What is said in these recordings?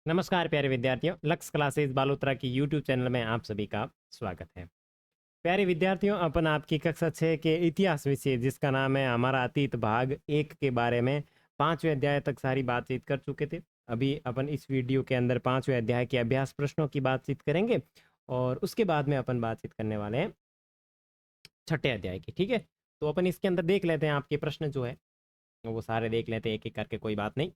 नमस्कार प्यारे विद्यार्थियों, लक्ष्य क्लासेस बालोतरा की यूट्यूब चैनल में आप सभी का स्वागत है। प्यारे विद्यार्थियों, अपन आपकी कक्षा 6 के इतिहास विषय जिसका नाम है हमारा अतीत भाग 1 के बारे में 5वें अध्याय तक सारी बातचीत कर चुके थे। अभी अपन इस वीडियो के अंदर 5वें अध्याय के अभ्यास प्रश्नों की बातचीत करेंगे और उसके बाद में अपन बातचीत करने वाले हैं 6ठे अध्याय की। ठीक है, तो अपन इसके अंदर देख लेते हैं आपके प्रश्न जो है वो सारे देख लेते हैं एक एक करके, कोई बात नहीं।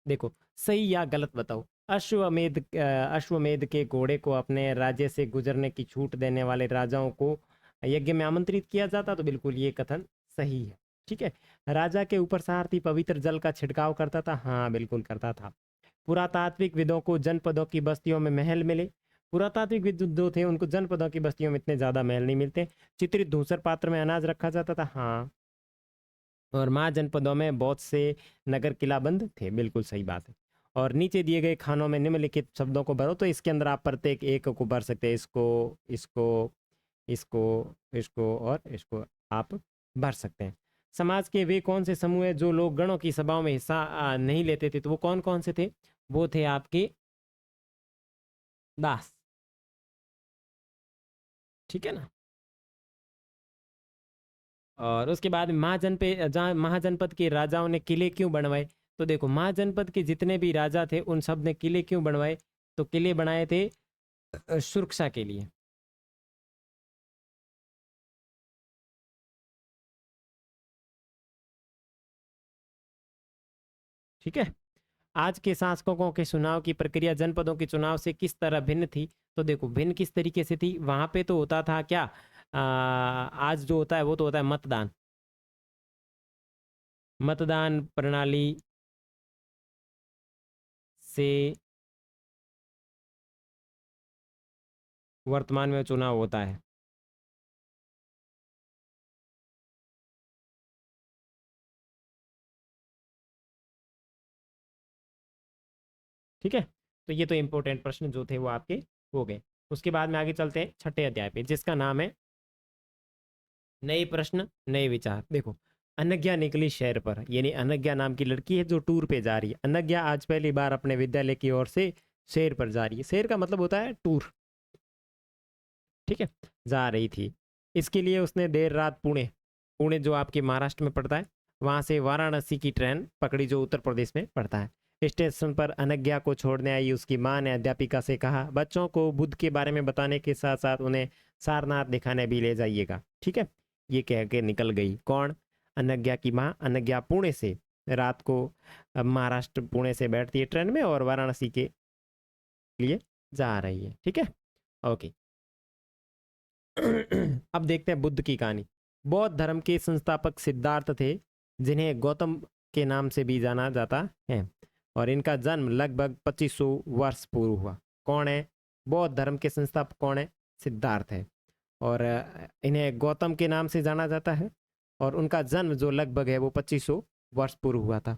देखो, सही या गलत बताओ। अश्वमेध के घोड़े को अपने राज्य से गुजरने की छूट देने वाले राजाओं को यज्ञ में आमंत्रित किया जाता, तो बिल्कुल ये कथन सही है। ठीक है। राजा के ऊपर सारथी पवित्र जल का छिड़काव करता था, हाँ बिल्कुल करता था। पुरातात्विक विदों को जनपदों की बस्तियों में महल मिले। पुरातात्विक विद जो थे उनको जनपदों की बस्तियों में इतने ज्यादा महल नहीं मिलते। चित्रित धूसर पात्र में अनाज रखा जाता था, हाँ। और महाजनपदों में बहुत से नगर किलाबंद थे, बिल्कुल सही बात है। और नीचे दिए गए खानों में निम्नलिखित शब्दों को भरो, तो इसके अंदर आप प्रत्येक एक को भर सकते हैं। इसको, इसको, इसको, इसको और इसको आप भर सकते हैं। समाज के वे कौन से समूह है जो लोग गणों की सभाओं में हिस्सा नहीं लेते थे, तो वो कौन कौन से थे? वो थे आपके दास। ठीक है ना। और उसके बाद महाजनपद के राजाओं ने किले क्यों बनवाए? तो देखो, महाजनपद के जितने भी राजा थे उन सब ने किले क्यों बनवाए? तो किले बनाए थे सुरक्षा के लिए। ठीक है। आज के शासकों के चुनाव की प्रक्रिया जनपदों के चुनाव से किस तरह भिन्न थी? तो देखो, भिन्न किस तरीके से थी? वहां पे तो होता था क्या, आज जो होता है वो तो होता है मतदान। मतदान प्रणाली से वर्तमान में चुनाव होता है। ठीक है, तो ये तो इंपॉर्टेंट प्रश्न जो थे वो आपके हो गए। उसके बाद में आगे चलते हैं 6ठे अध्याय पे, जिसका नाम है नए प्रश्न नए विचार। देखो, अनज्ञा निकली शहर पर, यानी अनज्ञा नाम की लड़की है जो टूर पे जा रही है। अनज्ञा आज पहली बार अपने विद्यालय की ओर से शहर पर जा रही है। शहर का मतलब होता है टूर। ठीक है, जा रही थी। इसके लिए उसने देर रात पुणे, पुणे जो आपके महाराष्ट्र में पड़ता है, वहां से वाराणसी की ट्रेन पकड़ी जो उत्तर प्रदेश में पड़ता है। स्टेशन पर अनज्ञा को छोड़ने आई उसकी मां ने अध्यापिका से कहा, बच्चों को बुद्ध के बारे में बताने के साथ साथ उन्हें सारनाथ दिखाने भी ले जाइएगा। ठीक है, ये कह के निकल गई। कौन? अनज्ञा की माँ। अनज्ञा पुणे से रात को महाराष्ट्र पुणे से बैठती है ट्रेन में और वाराणसी के लिए जा रही है। ठीक है, ओके। अब देखते हैं बुद्ध की कहानी। बौद्ध धर्म के संस्थापक सिद्धार्थ थे, जिन्हें गौतम के नाम से भी जाना जाता है, और इनका जन्म लगभग 2500 वर्ष पूर्व हुआ। कौन है? बौद्ध धर्म के संस्थापक कौन है? सिद्धार्थ है। और इन्हें गौतम के नाम से जाना जाता है, और उनका जन्म जो लगभग है वो 2500 वर्ष पूर्व हुआ था।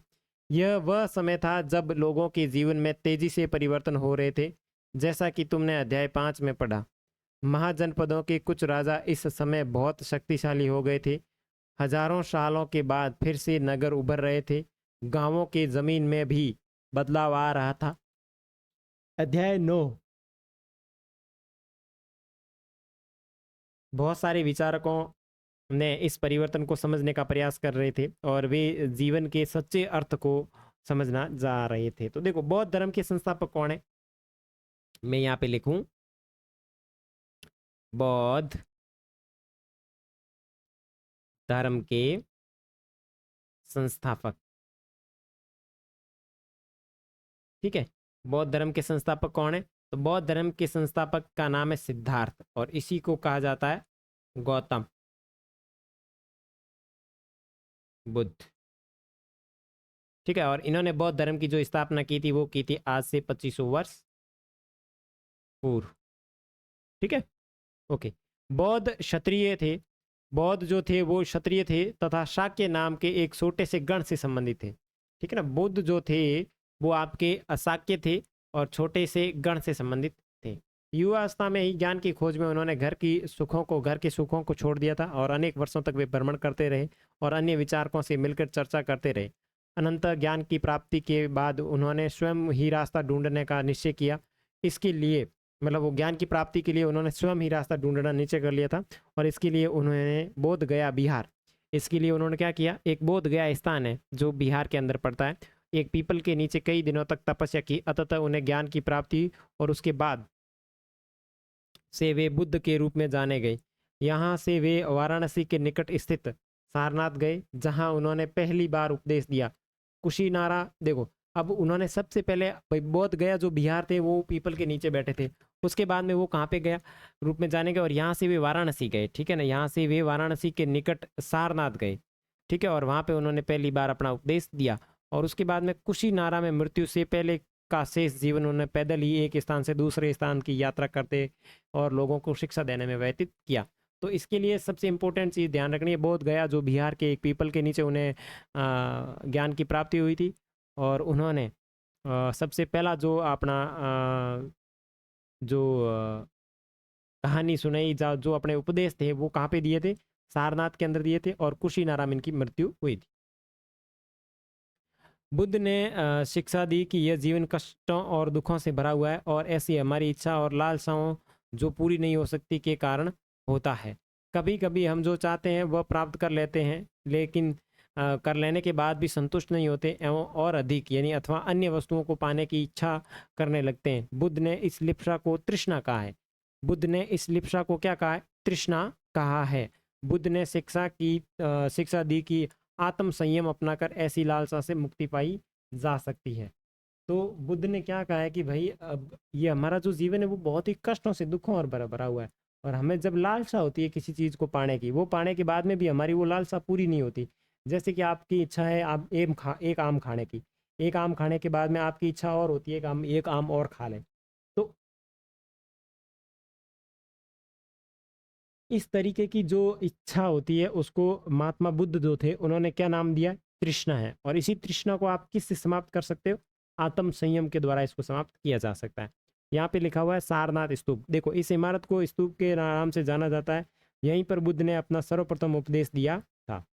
यह वह समय था जब लोगों के जीवन में तेजी से परिवर्तन हो रहे थे, जैसा कि तुमने अध्याय 5 में पढ़ा। महाजनपदों के कुछ राजा इस समय बहुत शक्तिशाली हो गए थे। हजारों सालों के बाद फिर से नगर उभर रहे थे। गांवों के जमीन में भी बदलाव आ रहा था। अध्याय 9, बहुत सारे विचारकों ने इस परिवर्तन को समझने का प्रयास कर रहे थे और वे जीवन के सच्चे अर्थ को समझना जा रहे थे। तो देखो, बौद्ध धर्म के संस्थापक कौन है? मैं यहाँ पे लिखूं बौद्ध धर्म के संस्थापक। ठीक है, बौद्ध धर्म के संस्थापक कौन है? तो बौद्ध धर्म के संस्थापक का नाम है सिद्धार्थ, और इसी को कहा जाता है गौतम बुद्ध। ठीक है, और इन्होंने बौद्ध धर्म की जो स्थापना की थी वो की थी आज से 2500 वर्ष पूर्व। ठीक है, ओके। बौद्ध क्षत्रिय थे। बौद्ध जो थे वो क्षत्रिय थे तथा शाक्य नाम के एक छोटे से गण से संबंधित थे। ठीक है ना, बुद्ध जो थे वो आपके अशाक्य थे और छोटे से गण से संबंधित थे। युवावस्था में ही ज्ञान की खोज में उन्होंने घर के सुखों को छोड़ दिया था और अनेक वर्षों तक वे भ्रमण करते रहे और अन्य विचारकों से मिलकर चर्चा करते रहे। अनंत ज्ञान की प्राप्ति के बाद उन्होंने स्वयं ही रास्ता ढूंढने का निश्चय किया। इसके लिए मतलब वो ज्ञान की प्राप्ति के लिए उन्होंने स्वयं ही रास्ता ढूंढना निश्चय कर लिया था। और इसके लिए उन्होंने बोध गया बिहार, इसके लिए उन्होंने क्या किया, एक बोध गया स्थान है जो बिहार के अंदर पड़ता है, एक पीपल के नीचे कई दिनों तक तपस्या की। अतः उन्हें ज्ञान की प्राप्ति और उसके बाद से वे बुद्ध के रूप में जाने गए। यहाँ से वे वाराणसी के निकट स्थित सारनाथ गए, जहाँ उन्होंने पहली बार उपदेश दिया। कुशीनारा देखो, अब उन्होंने सबसे पहले बोध गया जो बिहार थे वो पीपल के नीचे बैठे थे, उसके बाद में वो कहाँ पे गया रूप में जाने गए, और यहाँ से वे वाराणसी गए, ठीक है ना, यहाँ से वे वाराणसी के निकट सारनाथ गए, ठीक है, और वहाँ पे उन्होंने पहली बार अपना उपदेश दिया। और उसके बाद में कुशीनारा में मृत्यु से पहले का शेष जीवन उन्होंने पैदल ही एक स्थान से दूसरे स्थान की यात्रा करते और लोगों को शिक्षा देने में व्यतीत किया। तो इसके लिए सबसे इम्पोर्टेंट चीज़ ध्यान रखनी है, बोध गया जो बिहार के एक पीपल के नीचे उन्हें ज्ञान की प्राप्ति हुई थी। और उन्होंने सबसे पहला जो अपना जो कहानी सुनाई, जो अपने उपदेश थे वो कहाँ पे दिए थे, सारनाथ के अंदर दिए थे, और कुशीनारा में इनकी मृत्यु हुई थी। बुद्ध ने शिक्षा दी कि यह जीवन कष्टों और दुखों से भरा हुआ है, और ऐसी हमारी इच्छा और लालसाओं जो पूरी नहीं हो सकती के कारण होता है। कभी कभी हम जो चाहते हैं वह प्राप्त कर लेते हैं, लेकिन कर लेने के बाद भी संतुष्ट नहीं होते एवं और अधिक यानी अथवा अन्य वस्तुओं को पाने की इच्छा करने लगते हैं। बुद्ध ने इस लिप्सा को तृष्णा कहा है। बुद्ध ने इस लिप्सा को क्या कहा है, तृष्णा कहा है। बुद्ध ने शिक्षा दी कि आत्म संयम अपनाकर ऐसी लालसा से मुक्ति पाई जा सकती है। तो बुद्ध ने क्या कहा है कि भाई अब ये हमारा जो जीवन है वो बहुत ही कष्टों से दुखों और भरा भरा हुआ है, और हमें जब लालसा होती है किसी चीज़ को पाने की, वो पाने के बाद में भी हमारी वो लालसा पूरी नहीं होती। जैसे कि आपकी इच्छा है आप एक आम खाने की, एक आम खाने के बाद में आपकी इच्छा और होती है कि एक आम और खा लें। तो इस तरीके की जो इच्छा होती है उसको महात्मा बुद्ध जो थे उन्होंने क्या नाम दिया, तृष्णा है। और इसी तृष्णा को आप किससे समाप्त कर सकते हो, आत्म संयम के द्वारा इसको समाप्त किया जा सकता है। यहाँ पे लिखा हुआ है सारनाथ स्तूप। देखो इस इमारत को स्तूप के नाम से जाना जाता है, यहीं पर बुद्ध ने अपना सर्वप्रथम उपदेश दिया था,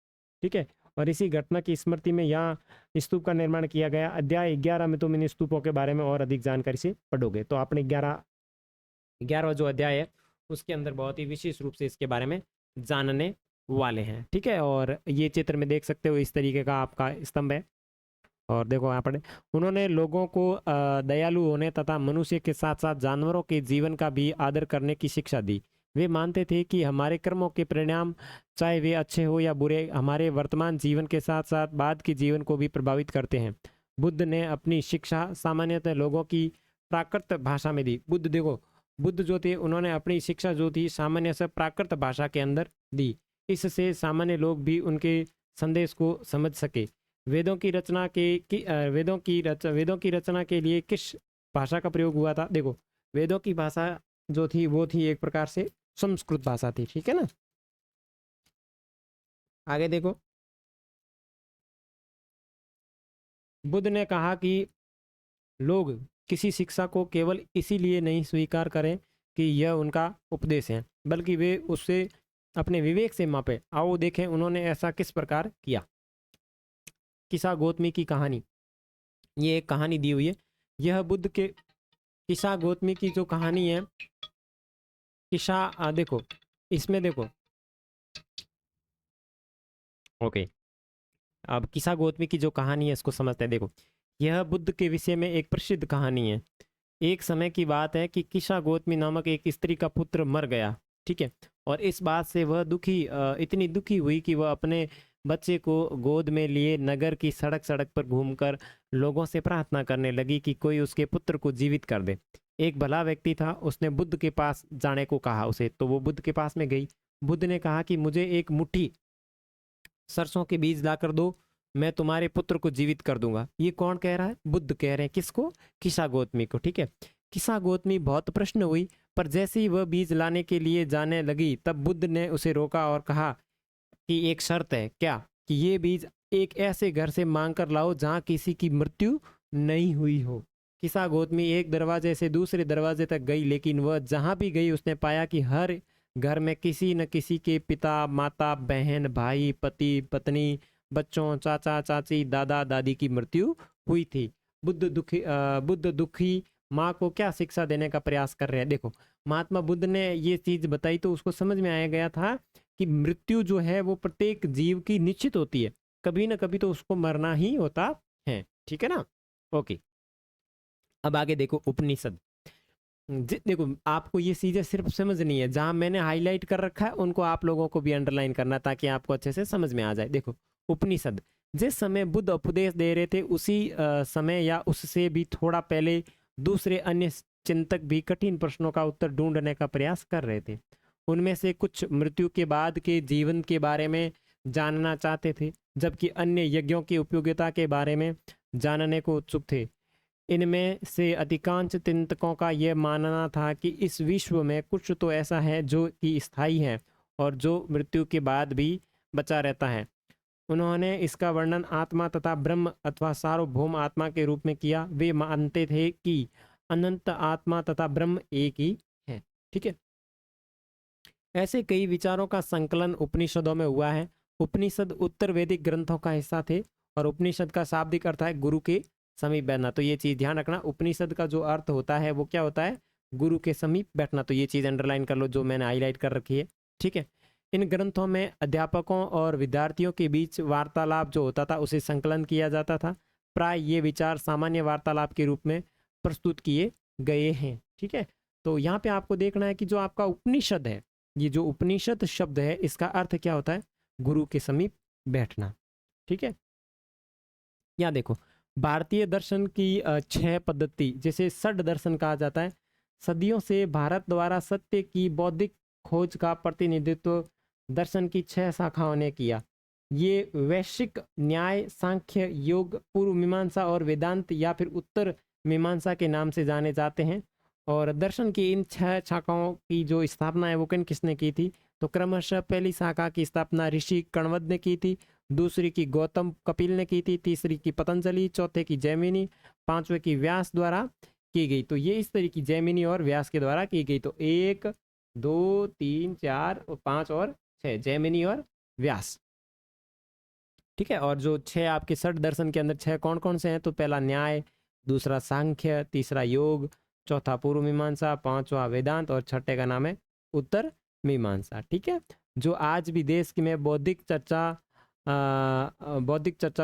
ठीक है। और इसी घटना की स्मृति में यहाँ स्तूप का निर्माण किया गया। अध्याय 11 में तुम इन स्तूपों के बारे में और अधिक जानकारी से पढ़ोगे। तो आपने 11वां जो अध्याय है उसके अंदर बहुत ही विशेष रूप से इसके बारे में जानने वाले हैं, ठीक है। और ये चित्र में देख सकते हो इस तरीके का आपका स्तंभ है। और देखो यहाँ पर उन्होंने लोगों को दयालु होने तथा मनुष्य के साथ साथ जानवरों के जीवन का भी आदर करने की शिक्षा दी। वे मानते थे कि हमारे कर्मों के परिणाम चाहे वे अच्छे हो या बुरे हमारे वर्तमान जीवन के साथ साथ बाद के जीवन को भी प्रभावित करते हैं। बुद्ध ने अपनी शिक्षा सामान्यतः लोगों की प्राकृत भाषा में दी। बुद्ध जो थे उन्होंने अपनी शिक्षा जो थी सामान्य से प्राकृत भाषा के अंदर दी, इससे सामान्य लोग भी उनके संदेश को समझ सके। वेदों की रचना के लिए किस भाषा का प्रयोग हुआ था, देखो वेदों की भाषा जो थी वो थी एक प्रकार से संस्कृत भाषा थी, ठीक है ना। आगे देखो, बुद्ध ने कहा कि लोग किसी शिक्षा को केवल इसीलिए नहीं स्वीकार करें कि यह उनका उपदेश है, बल्कि वे उससे अपने विवेक से मापे। आओ देखें उन्होंने ऐसा किस प्रकार किया। किसा गौतमी की कहानी, ये एक कहानी दी हुई है। यह बुद्ध के किसा गौतमी की जो कहानी है, देखो इसमें देखो, ओके, अब किसा गौतमी की जो कहानी है इसको समझते हैं। देखो यह बुद्ध के विषय में एक प्रसिद्ध कहानी है। एक समय की बात है कि किसा गौतमी नामक एक स्त्री का पुत्र मर गया, ठीक है। और इस बात से वह इतनी दुखी हुई कि वह अपने बच्चे को गोद में लिए नगर की सड़क सड़क पर घूमकर लोगों से प्रार्थना करने लगी कि कोई उसके पुत्र को जीवित कर दे। एक भला व्यक्ति था, उसने बुद्ध के पास जाने को कहा उसे, तो वो बुद्ध के पास में गई। बुद्ध ने कहा कि मुझे एक मुट्ठी सरसों के बीज लाकर दो, मैं तुम्हारे पुत्र को जीवित कर दूंगा। ये कौन कह रहा है, बुद्ध कह रहे हैं। किसको, किसा गौतमी को, ठीक है। किसा गौतमी बहुत प्रसन्न हुई, पर जैसे ही वह बीज लाने के लिए जाने लगी तब बुद्ध ने उसे रोका और कहा कि एक शर्त है। क्या, कि ये बीज एक ऐसे घर से मांग कर लाओ जहाँ किसी की मृत्यु नहीं हुई हो। किसा गौतमी एक दरवाजे से दूसरे दरवाजे तक गई, लेकिन वह जहाँ भी गई उसने पाया कि हर घर में किसी न किसी के पिता, माता, बहन, भाई, पति, पत्नी, बच्चों, चाचा चाची, दादा दादी की मृत्यु हुई थी। बुद्ध दुखी माँ को क्या शिक्षा देने का प्रयास कर रहे हैं। देखो, महात्मा बुद्ध ने ये चीज बताई तो उसको समझ में आया गया था कि मृत्यु जो है वो प्रत्येक जीव की निश्चित होती है, कभी ना कभी तो उसको मरना ही होता है। ठीक है ना। ओके, अब आगे देखो उपनिषद। देखो, आपको ये चीजें सिर्फ समझनी है, जहां मैंने हाईलाइट कर रखा है उनको आप लोगों को भी अंडरलाइन करना, ताकि आपको अच्छे से समझ में आ जाए। देखो, उपनिषद जिस समय बुद्ध उपदेश दे रहे थे उसी समय या उससे भी थोड़ा पहले दूसरे अन्य चिंतक भी कठिन प्रश्नों का उत्तर ढूंढने का प्रयास कर रहे थे। उनमें से कुछ मृत्यु के बाद के जीवन के बारे में जानना चाहते थे, जबकि अन्य यज्ञों की उपयोगिता के बारे में जानने को उत्सुक थे। इनमें से अधिकांश चिंतकों का यह मानना था कि इस विश्व में कुछ तो ऐसा है जो कि स्थायी है और जो मृत्यु के बाद भी बचा रहता है। उन्होंने इसका वर्णन आत्मा तथा ब्रह्म अथवा सार्वभौम आत्मा के रूप में किया। वे मानते थे कि अनंत आत्मा तथा ब्रह्म एक ही है। ठीक है। ऐसे कई विचारों का संकलन उपनिषदों में हुआ है। उपनिषद उत्तर वैदिक ग्रंथों का हिस्सा थे और उपनिषद का शाब्दिक अर्थ है गुरु के समीप बैठना। तो ये चीज ध्यान रखना, उपनिषद का जो अर्थ होता है वो क्या होता है, गुरु के समीप बैठना। तो ये चीज अंडरलाइन कर लो जो मैंने हाईलाइट कर रखी है। ठीक है। इन ग्रंथों में अध्यापकों और विद्यार्थियों के बीच वार्तालाप जो होता था उसे संकलन किया जाता था। प्राय ये विचार सामान्य वार्तालाप के रूप में प्रस्तुत किए गए हैं। ठीक है। तो यहाँ पे आपको देखना है कि जो आपका उपनिषद है, ये जो उपनिषद शब्द है इसका अर्थ क्या होता है, गुरु के समीप बैठना। ठीक है। यहाँ देखो, भारतीय दर्शन की 6 पद्धति, जैसे षड दर्शन कहा जाता है, सदियों से भारत द्वारा सत्य की बौद्धिक खोज का प्रतिनिधित्व दर्शन की 6 शाखाओं ने किया। ये वैश्विक न्याय, सांख्य, योग, पूर्व मीमांसा और वेदांत या फिर उत्तर मीमांसा के नाम से जाने जाते हैं। और दर्शन की इन 6 शाखाओं की जो स्थापना है वो किसने की थी, तो क्रमशः पहली शाखा की स्थापना ऋषि कण्वद ने की थी, दूसरी की गौतम कपिल ने की थी, तीसरी की पतंजलि, चौथे की जैमिनी, पांचवे की व्यास द्वारा की गई। तो ये इस तरीके की जैमिनी और व्यास के द्वारा की गई। तो 1 2 3 4 और 5 और 6, जैमिनी और व्यास। ठीक है। और जो 6 आपके षड दर्शन के अंदर 6 कौन कौन से हैं, तो पहला न्याय, दूसरा सांख्य, तीसरा योग, चौथा पूर्व मीमांसा, पांचवा वेदांत और छठे का नाम है उत्तर मीमांसा। ठीक है। जो आज भी देश की में बौद्धिक चर्चा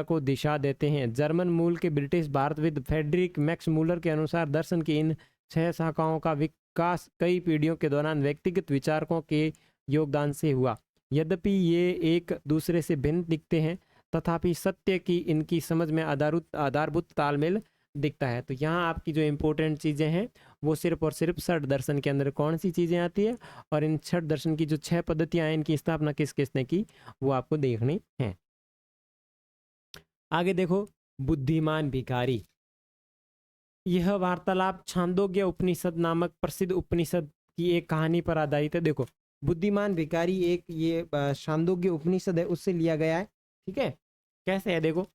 को दिशा देते हैं। जर्मन मूल के ब्रिटिश भारतविद फ्रेडरिक मैक्स मूलर के अनुसार दर्शन की इन 6 शाखाओं का विकास कई पीढ़ियों के दौरान व्यक्तिगत विचारकों के योगदान से हुआ। यद्यपि ये एक दूसरे से भिन्न दिखते हैं, तथापि सत्य की इनकी समझ में आधारभूत तालमेल दिखता है। तो यहाँ आपकी जो इम्पोर्टेंट चीज़ें हैं वो सिर्फ और सिर्फ षड दर्शन के अंदर कौन सी चीज़ें आती है, और इन षड दर्शन की जो 6 पद्धतियाँ हैं इनकी स्थापना किस किसने की वो आपको देखनी है। आगे देखो, बुद्धिमान भिखारी। यह वार्तालाप छांदोग्य उपनिषद नामक प्रसिद्ध उपनिषद की एक कहानी पर आधारित है। देखो, बुद्धिमान भिखारी एक ये छांदोग्य उपनिषद है उससे लिया गया है। ठीक है। कैसे है देखो,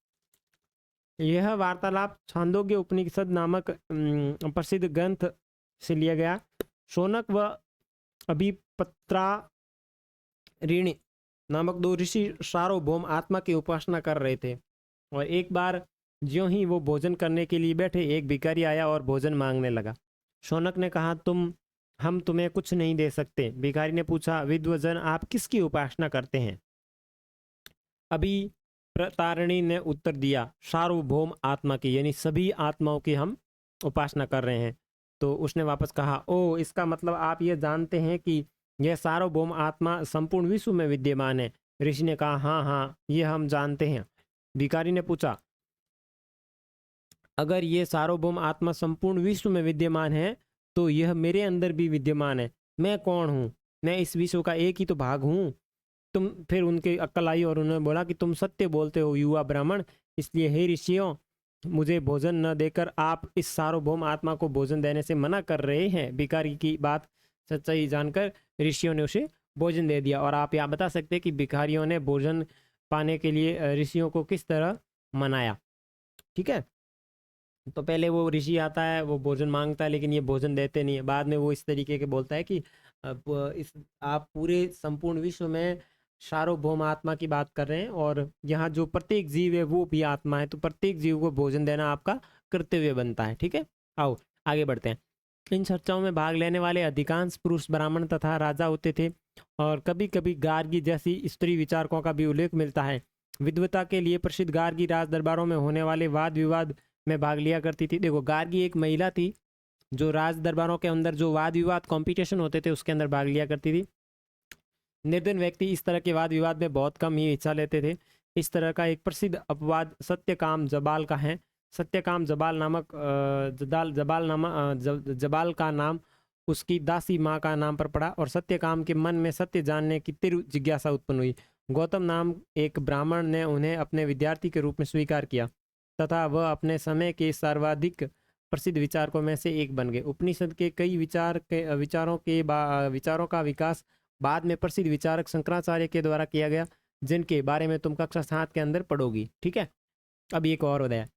यह वार्तालाप छांदोग्य उपनिषद नामक प्रसिद्ध ग्रंथ से लिया गया। शौनक व अभिपत्रारिणी नामक 2 ऋषि सार्वभौम आत्मा की उपासना कर रहे थे, और एक बार ज्यों ही वो भोजन करने के लिए बैठे, एक भिखारी आया और भोजन मांगने लगा। शौनक ने कहा, हम तुम्हें कुछ नहीं दे सकते। भिखारी ने पूछा, विद्वजन आप किसकी उपासना करते हैं? अभी प्रतारिणी ने उत्तर दिया, सार्वभौम आत्मा की, यानी सभी आत्माओं की हम उपासना कर रहे हैं। तो उसने वापस कहा, ओ इसका मतलब आप ये जानते हैं कि यह सार्वभौम आत्मा संपूर्ण विश्व में विद्यमान है? ऋषि ने कहा, हाँ हाँ ये हम जानते हैं। भिखारी ने पूछा, अगर ये सार्वभौम आत्मा संपूर्ण विश्व में विद्यमान है तो यह मेरे अंदर भी विद्यमान है। मैं कौन हूँ? मैं इस विश्व का एक ही तो भाग हूँ। फिर उनके अक्ल आई और उन्होंने बोला कि तुम सत्य बोलते हो युवा ब्राह्मण, इसलिए हे ऋषियों, मुझे भोजन न देकर आप इस सार्वभौम आत्मा को भोजन देने से मना कर रहे हैं। भिखारी की बात सच्चाई जानकर ऋषियों ने उसे भोजन दे दिया। और आप यहाँ बता सकते हैं कि भिखारियों ने भोजन पाने के लिए ऋषियों को किस तरह मनाया। ठीक है। तो पहले वो ऋषि आता है, वो भोजन मांगता है, लेकिन ये भोजन देते नहीं है। बाद में वो इस तरीके के बोलता है कि आप पूरे संपूर्ण विश्व में सार्वभौम आत्मा की बात कर रहे हैं, और यहाँ जो प्रत्येक जीव है वो भी आत्मा है, तो प्रत्येक जीव को भोजन देना आपका कर्तव्य बनता है। ठीक है, आओ आगे बढ़ते हैं। इन चर्चाओं में भाग लेने वाले अधिकांश पुरुष ब्राह्मण तथा राजा होते थे, और कभी कभी गार्गी जैसी स्त्री विचारकों का भी उल्लेख मिलता है। विद्वता के लिए प्रसिद्ध गार्गी राज दरबारों में होने वाले वाद विवाद में भाग लिया करती थी। देखो, गार्गी एक महिला थी जो राज दरबारों के अंदर जो वाद विवाद कंपटीशन होते थे उसके अंदर भाग लिया करती थी। निर्धन व्यक्ति इस तरह के वाद विवाद में बहुत कम ही हिस्सा लेते थे। इस तरह का एक प्रसिद्ध अपवाद सत्यकाम जबाल का है। सत्यकाम जबाल नामक जबाल का नाम उसकी दासी माँ का नाम पर पड़ा, और सत्यकाम के मन में सत्य जानने की तीव्र जिज्ञासा उत्पन्न हुई। गौतम नाम एक ब्राह्मण ने उन्हें अपने विद्यार्थी के रूप में स्वीकार किया, तथा वह अपने समय के सर्वाधिक प्रसिद्ध विचारकों में से एक बन गए। उपनिषद के कई विचारों का विकास बाद में प्रसिद्ध विचारक शंकराचार्य के द्वारा किया गया, जिनके बारे में तुम कक्षा 7 के अंदर पढ़ोगी। ठीक है, अब एक और उदय,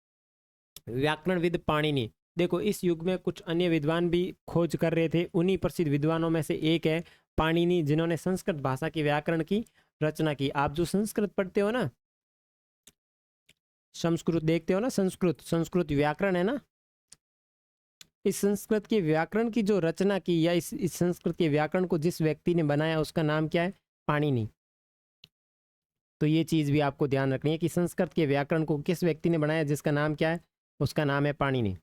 व्याकरणविद पाणिनि। देखो, इस युग में कुछ अन्य विद्वान भी खोज कर रहे थे। उन्हीं प्रसिद्ध विद्वानों में से एक है पाणिनि, जिन्होंने संस्कृत भाषा के व्याकरण की रचना की। आप जो संस्कृत पढ़ते हो ना, संस्कृत देखते हो ना, संस्कृत व्याकरण है ना, इस संस्कृत के व्याकरण की जो रचना की, या इस संस्कृत के व्याकरण को जिस व्यक्ति ने बनाया उसका नाम क्या है? पाणिनि। तो ये चीज़ भी आपको ध्यान रखनी है कि संस्कृत के व्याकरण को किस व्यक्ति ने बनाया, जिसका नाम क्या है? उसका नाम है पाणिनि।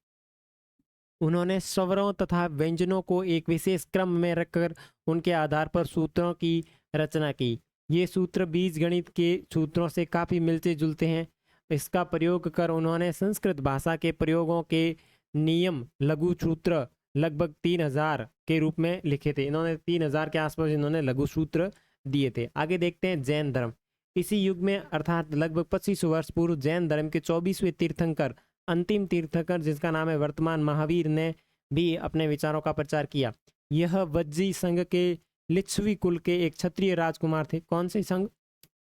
उन्होंने स्वरों तथा व्यंजनों को एक विशेष क्रम में रखकर उनके आधार पर सूत्रों की रचना की। ये सूत्र बीज गणित के सूत्रों से काफ़ी मिलते जुलते हैं। इसका प्रयोग कर उन्होंने संस्कृत भाषा के प्रयोगों के नियम लघु सूत्र लगभग 3000 के रूप में लिखे थे। इन्होंने 3000 के आसपास इन्होंने लघु सूत्र दिए थे। आगे देखते हैं जैन धर्म। इसी युग में अर्थात लगभग 25 वर्ष पूर्व जैन धर्म के 24वें तीर्थंकर, अंतिम तीर्थंकर जिसका नाम है वर्तमान महावीर, ने भी अपने विचारों का प्रचार किया। यह वज्जी संघ के लिच्छवी कुल के एक क्षत्रिय राजकुमार थे। कौन से संघ?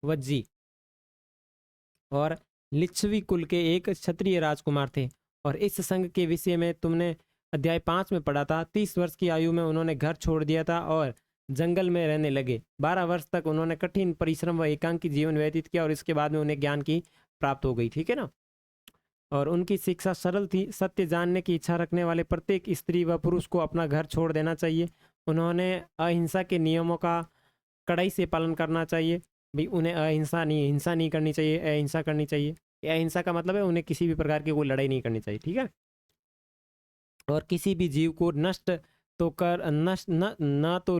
वज्जी और लिच्छवी कुल के एक क्षत्रिय राजकुमार थे। और इस संघ के विषय में तुमने अध्याय 5 में पढ़ा था। 30 वर्ष की आयु में उन्होंने घर छोड़ दिया था और जंगल में रहने लगे। 12 वर्ष तक उन्होंने कठिन परिश्रम व एकांकी जीवन व्यतीत किया, और इसके बाद में उन्हें ज्ञान की प्राप्त हो गई। ठीक है ना। और उनकी शिक्षा सरल थी। सत्य जानने की इच्छा रखने वाले प्रत्येक स्त्री व पुरुष को अपना घर छोड़ देना चाहिए। उन्होंने अहिंसा के नियमों का कड़ाई से पालन करना चाहिए। भाई, उन्हें हिंसा नहीं करनी चाहिए, अहिंसा करनी चाहिए। अहिंसा का मतलब है उन्हें किसी भी प्रकार की कोई लड़ाई नहीं करनी चाहिए। ठीक है। और किसी भी जीव को नष्ट तो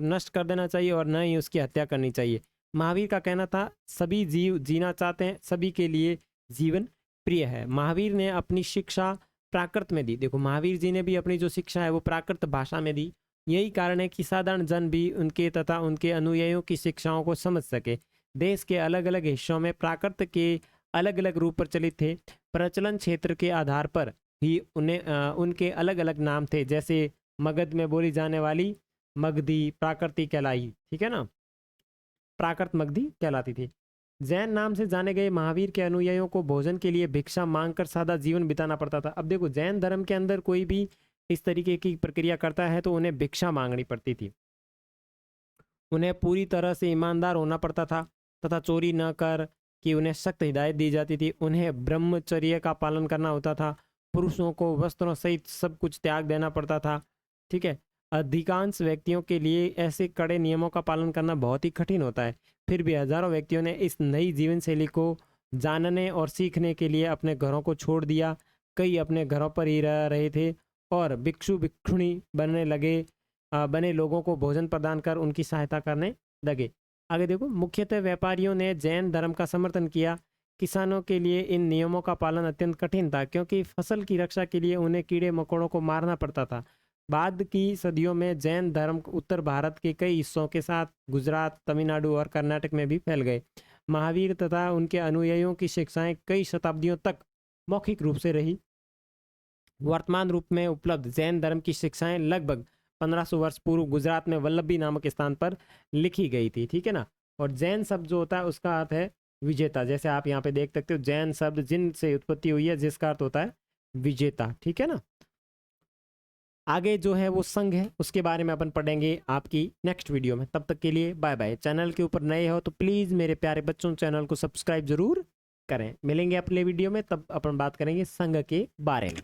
नष्ट कर देना चाहिए, और न ही उसकी हत्या करनी चाहिए। महावीर का कहना था, सभी जीव जीना चाहते हैं, सभी के लिए जीवन प्रिय है। महावीर ने अपनी शिक्षा प्राकृत में दी। देखो, महावीर जी ने भी अपनी जो शिक्षा है वो प्राकृत भाषा में दी। यही कारण है कि साधारण जन भी उनके तथा उनके अनुयायियों की शिक्षाओं को समझ सके। देश के अलग अलग हिस्सों में प्राकृत के अलग अलग रूप प्रचलित थे। प्रचलन क्षेत्र के आधार पर ही उनके अलग अलग नाम थे। जैसे मगध में बोली जाने वाली मगधी प्राकृति कहलाई। ठीक है ना, प्राकृत मगधी कहलाती थी। जैन नाम से जाने गए महावीर के अनुयायियों को भोजन के लिए भिक्षा मांगकर सादा जीवन बिताना पड़ता था। अब देखो, जैन धर्म के अंदर कोई भी इस तरीके की प्रक्रिया करता है तो उन्हें भिक्षा मांगनी पड़ती थी। उन्हें पूरी तरह से ईमानदार होना पड़ता था तथा चोरी न कर कि उन्हें सख्त हिदायत दी जाती थी। उन्हें ब्रह्मचर्य का पालन करना होता था। पुरुषों को वस्त्रों सहित सब कुछ त्याग देना पड़ता था। ठीक है। अधिकांश व्यक्तियों के लिए ऐसे कड़े नियमों का पालन करना बहुत ही कठिन होता है। फिर भी हजारों व्यक्तियों ने इस नई जीवन शैली को जानने और सीखने के लिए अपने घरों को छोड़ दिया। कई अपने घरों पर ही रह रहे थे और भिक्षु भिक्षुणी बने लोगों को भोजन प्रदान कर उनकी सहायता करने लगे। आगे देखो, मुख्यतः व्यापारियों ने जैन धर्म का समर्थन किया। किसानों के लिए इन नियमों का पालन अत्यंत कठिन था, क्योंकि फसल की रक्षा के लिए उन्हें कीड़े मकोड़ों को मारना पड़ता था। बाद की सदियों में जैन धर्म उत्तर भारत के कई हिस्सों के साथ गुजरात, तमिलनाडु और कर्नाटक में भी फैल गए। महावीर तथा उनके अनुयायियों की शिक्षाएं कई शताब्दियों तक मौखिक रूप से रही। वर्तमान रूप में उपलब्ध जैन धर्म की शिक्षाएं लगभग 1500 वर्ष पूर्व गुजरात में वल्लभी नामक स्थान पर लिखी गई थी। ठीक है ना। और जैन शब्द जो होता है उसका अर्थ है विजेता। जैसे आप यहाँ पे देख सकते हो, जैन शब्द जिन से उत्पत्ति हुई है, जिसका अर्थ होता है विजेता। ठीक है ना। आगे जो है वो संघ है, उसके बारे में अपन पढ़ेंगे आपकी नेक्स्ट वीडियो में। तब तक के लिए बाय बाय। चैनल के ऊपर नए हो तो प्लीज़ मेरे प्यारे बच्चों चैनल को सब्सक्राइब जरूर करें। मिलेंगे अपने वीडियो में, तब अपन बात करेंगे संघ के बारे में।